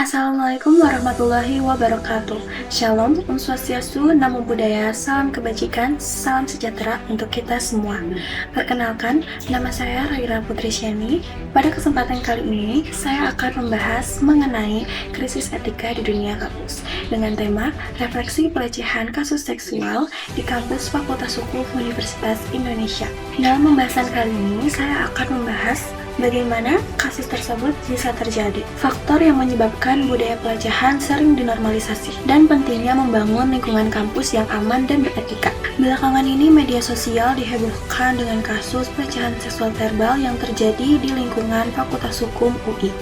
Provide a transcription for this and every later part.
Assalamualaikum warahmatullahi wabarakatuh. Shalom, Om Swastiastu, Namo Buddhaya, salam kebajikan, salam sejahtera untuk kita semua. Perkenalkan, nama saya Raira Putri Syeni. Pada kesempatan kali ini, saya akan membahas mengenai krisis etika di dunia kampus dengan tema refleksi pelecehan kasus seksual di kampus Fakultas Hukum Universitas Indonesia. Dalam pembahasan kali ini, saya akan membahas bagaimana kasus tersebut bisa terjadi, faktor yang menyebabkan budaya pelecehan sering dinormalisasi, dan pentingnya membangun lingkungan kampus yang aman dan beretika. Belakangan ini media sosial dihebohkan dengan kasus pelecehan seksual verbal yang terjadi di lingkungan Fakultas Hukum UI.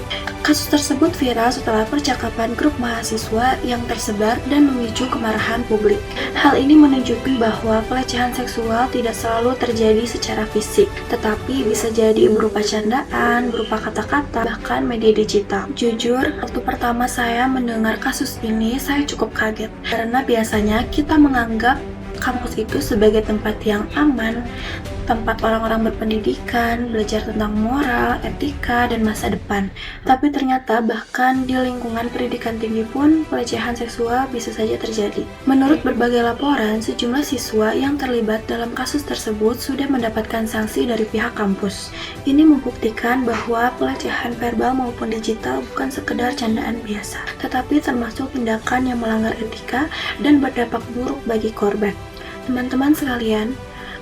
Kasus tersebut viral setelah percakapan grup mahasiswa yang tersebar dan memicu kemarahan publik. Hal ini menunjukkan bahwa pelecehan seksual tidak selalu terjadi secara fisik, tetapi bisa jadi berupa candaan, berupa kata-kata, bahkan media digital. Jujur, waktu pertama saya mendengar kasus ini, saya cukup kaget, karena biasanya kita menganggap kampus itu sebagai tempat yang aman, tempat orang-orang berpendidikan, belajar tentang moral, etika, dan masa depan. Tapi ternyata bahkan di lingkungan pendidikan tinggi pun pelecehan seksual bisa saja terjadi. Menurut berbagai laporan, sejumlah siswa yang terlibat dalam kasus tersebut sudah mendapatkan sanksi dari pihak kampus. Ini membuktikan bahwa pelecehan verbal maupun digital bukan sekedar candaan biasa, tetapi termasuk tindakan yang melanggar etika dan berdampak buruk bagi korban. Teman-teman sekalian,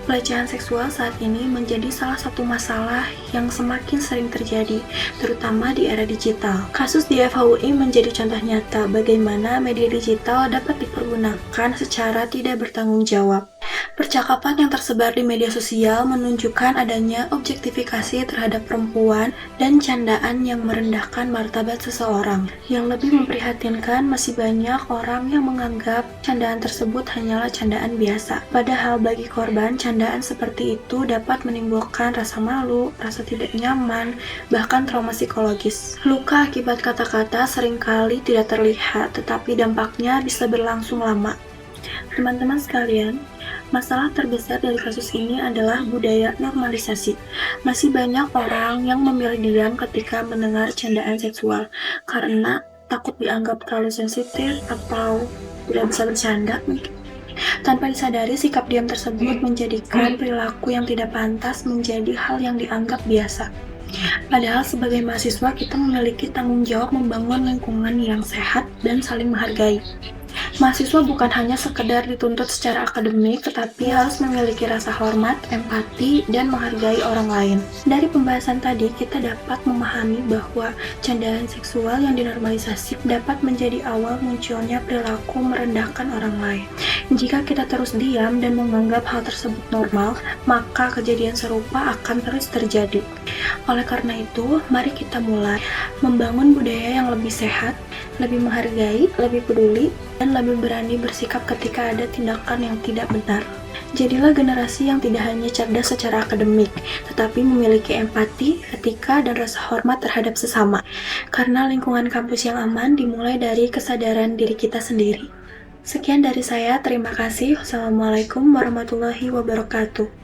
pelecehan seksual saat ini menjadi salah satu masalah yang semakin sering terjadi, terutama di era digital. Kasus di FHUI menjadi contoh nyata bagaimana media digital dapat dipergunakan secara tidak bertanggung jawab. Percakapan yang tersebar di media sosial menunjukkan adanya objektifikasi terhadap perempuan dan candaan yang merendahkan martabat seseorang. Yang lebih memprihatinkan, masih banyak orang yang menganggap candaan tersebut hanyalah candaan biasa. Padahal bagi korban, candaan seperti itu dapat menimbulkan rasa malu, rasa tidak nyaman, bahkan trauma psikologis. Luka akibat kata-kata seringkali tidak terlihat, tetapi dampaknya bisa berlangsung lama. Teman-teman sekalian, masalah terbesar dari kasus ini adalah budaya normalisasi. Masih banyak orang yang memilih diam ketika mendengar candaan seksual karena takut dianggap terlalu sensitif atau tidak bisa bercanda. Tanpa disadari, sikap diam tersebut menjadikan perilaku yang tidak pantas menjadi hal yang dianggap biasa. Padahal sebagai mahasiswa kita memiliki tanggung jawab membangun lingkungan yang sehat dan saling menghargai. Mahasiswa bukan hanya sekedar dituntut secara akademik, tetapi harus memiliki rasa hormat, empati, dan menghargai orang lain. Dari pembahasan tadi, kita dapat memahami bahwa candaan seksual yang dinormalisasi dapat menjadi awal munculnya perilaku merendahkan orang lain. Jika kita terus diam dan menganggap hal tersebut normal, maka kejadian serupa akan terus terjadi. Oleh karena itu, mari kita mulai membangun budaya yang lebih sehat, lebih menghargai, lebih peduli, dan lebih berani bersikap ketika ada tindakan yang tidak benar. Jadilah generasi yang tidak hanya cerdas secara akademik, tetapi memiliki empati, etika, dan rasa hormat terhadap sesama. Karena lingkungan kampus yang aman dimulai dari kesadaran diri kita sendiri. Sekian dari saya, terima kasih. Wassalamualaikum warahmatullahi wabarakatuh.